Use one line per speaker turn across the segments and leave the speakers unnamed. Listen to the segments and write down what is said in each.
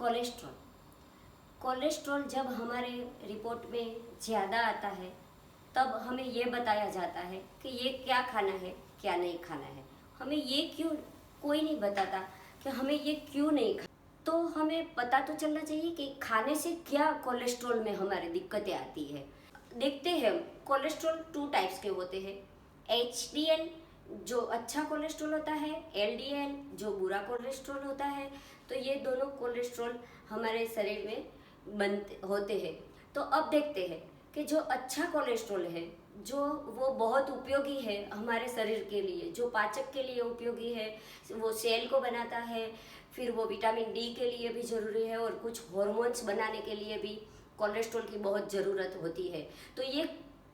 Cholesterol cholesterol जब हमारे report में ज़्यादा आता है तब हमें ये बताया जाता है कि ये क्या खाना है क्या नहीं खाना है। हमें ये क्यों कोई नहीं बताता कि हमें ये क्यों नहीं खा। तो हमें पता तो चलना चाहिए कि खाने से क्या कोलेस्ट्रॉल में हमारे दिक्कतें आती है। देखते हैं, कोलेस्ट्रॉल 2 टाइप्स के होते हैं। HDL जो अच्छा कोलेस्ट्रॉल होता है, LDL जो बुरा कोलेस्ट्रॉल होता है। तो ये दोनों कोलेस्ट्रॉल हमारे शरीर में बनते होते हैं। तो अब देखते हैं कि जो अच्छा कोलेस्ट्रॉल है, जो वो बहुत उपयोगी है हमारे शरीर के लिए, जो पाचक के लिए उपयोगी है, वो सेल को बनाता है, फिर वो विटामिन डी के लिए भी ज़रूरी है और कुछ हॉर्मोन्स बनाने के लिए भी कोलेस्ट्रॉल की बहुत ज़रूरत होती है। तो ये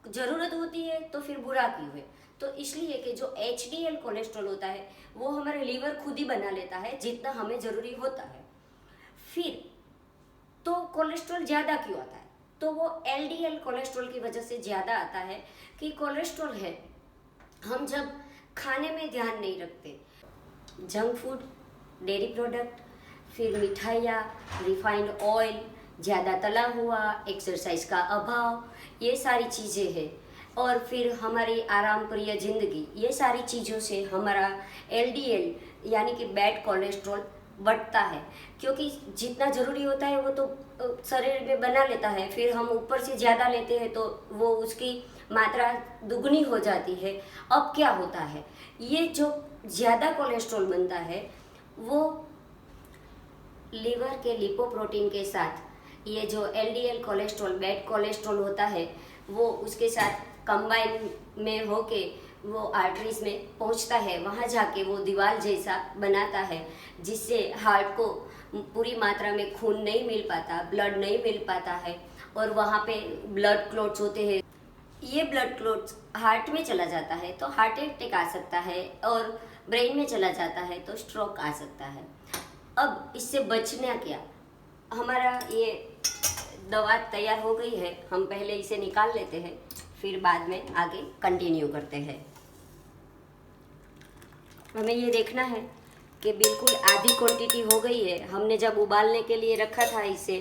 ज़रूरत होती है तो फिर बुरा क्यों है? तो इसलिए कि जो HDL कोलेस्ट्रॉल होता है वो हमारे लीवर खुद ही बना लेता है जितना हमें ज़रूरी होता है। फिर तो कोलेस्ट्रॉल ज़्यादा क्यों आता है? तो वो LDL कोलेस्ट्रॉल की वजह से ज़्यादा आता है कि कोलेस्ट्रॉल है, हम जब खाने में ध्यान नहीं रखते, जंक फूड, डेयरी प्रोडक्ट, फिर मिठाइयाँ, रिफाइंड ऑयल, ज़्यादा तला हुआ, एक्सरसाइज का अभाव, ये सारी चीज़ें हैं। और फिर हमारी आराम प्रिय ज़िंदगी, ये सारी चीज़ों से हमारा LDL यानी कि बैड कोलेस्ट्रॉल बढ़ता है। क्योंकि जितना ज़रूरी होता है वो तो शरीर में बना लेता है, फिर हम ऊपर से ज़्यादा लेते हैं तो वो उसकी मात्रा दुगनी हो जाती है। अब क्या होता है, ये जो ज़्यादा कोलेस्ट्रॉल बनता है वो लीवर के लिपोप्रोटीन के साथ ये जो LDL कोलेस्ट्रॉल बैड कोलेस्ट्रॉल होता है वो उसके साथ कंबाइन में होके वो आर्टरीज में पहुंचता है। वहाँ जाके वो दीवार जैसा बनाता है जिससे हार्ट को पूरी मात्रा में खून नहीं मिल पाता, ब्लड नहीं मिल पाता है और वहाँ पे ब्लड क्लॉट्स होते हैं। ये ब्लड क्लॉट्स हार्ट में चला जाता है तो हार्ट अटैक आ सकता है और ब्रेन में चला जाता है तो स्ट्रोक आ सकता है। अब इससे बचना क्या? हमारा ये दवा तैयार हो गई है, हम पहले इसे निकाल लेते हैं, फिर बाद में आगे कंटिन्यू करते हैं। हमें ये देखना है कि बिल्कुल आधी क्वांटिटी हो गई है। हमने जब उबालने के लिए रखा था इसे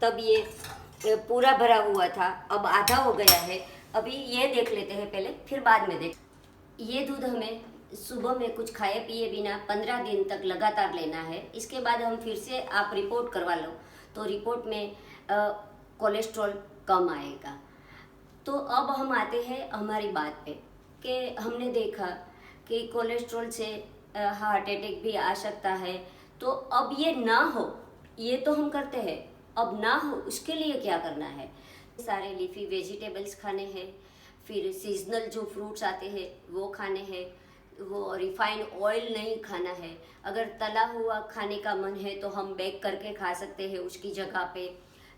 तब ये पूरा भरा हुआ था, अब आधा हो गया है। अभी ये देख लेते हैं पहले, फिर बाद में देख। ये दूध हमें सुबह में कुछ खाए पिए बिना 15 दिन तक लगातार लेना है। इसके बाद हम फिर से आप रिपोर्ट करवा लो तो रिपोर्ट में कोलेस्ट्रॉल कम आएगा। तो अब हम आते हैं हमारी बात पे कि हमने देखा कि कोलेस्ट्रॉल से हार्ट अटैक भी आ सकता है। तो अब ये ना हो, ये तो हम करते हैं, अब ना हो उसके लिए क्या करना है? सारे लीफी वेजिटेबल्स खाने हैं, फिर सीजनल जो फ्रूट्स आते हैं वो खाने हैं, वो रिफाइंड ऑयल नहीं खाना है। अगर तला हुआ खाने का मन है तो हम बेक करके खा सकते हैं उसकी जगह पे।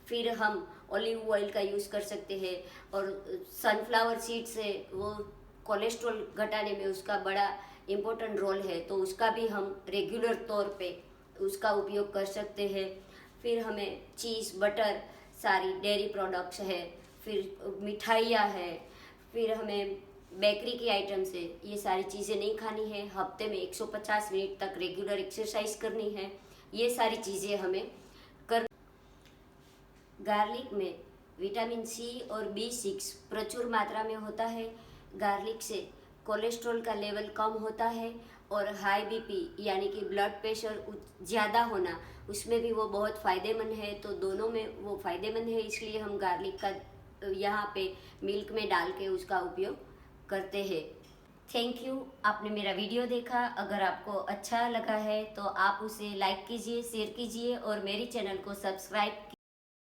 फिर हम ऑलिव ऑयल का यूज़ कर सकते हैं और सनफ्लावर सीड से वो कोलेस्ट्रॉल घटाने में उसका बड़ा इम्पोर्टेंट रोल है, तो उसका भी हम रेगुलर तौर पे उसका उपयोग कर सकते हैं। फिर हमें चीज़, बटर, सारी डेयरी प्रोडक्ट्स है, फिर मिठाइयाँ है, फिर हमें बेकरी की आइटम्स है, ये सारी चीज़ें नहीं खानी है। हफ्ते में 150 मिनट तक रेगुलर एक्सरसाइज करनी है। ये सारी चीज़ें हमें कर। गार्लिक में विटामिन C और B6 प्रचुर मात्रा में होता है। गार्लिक से कोलेस्ट्रॉल का लेवल कम होता है और हाई BP यानी कि ब्लड प्रेशर ज़्यादा होना, उसमें भी वो बहुत फ़ायदेमंद है। तो दोनों में वो फ़ायदेमंद है, इसलिए हम गार्लिक का यहाँ पे मिल्क में डाल के उसका उपयोग करते हैं। थैंक यू, आपने मेरा वीडियो देखा। अगर आपको अच्छा लगा है तो आप उसे लाइक कीजिए, शेयर कीजिए और मेरी चैनल को सब्सक्राइब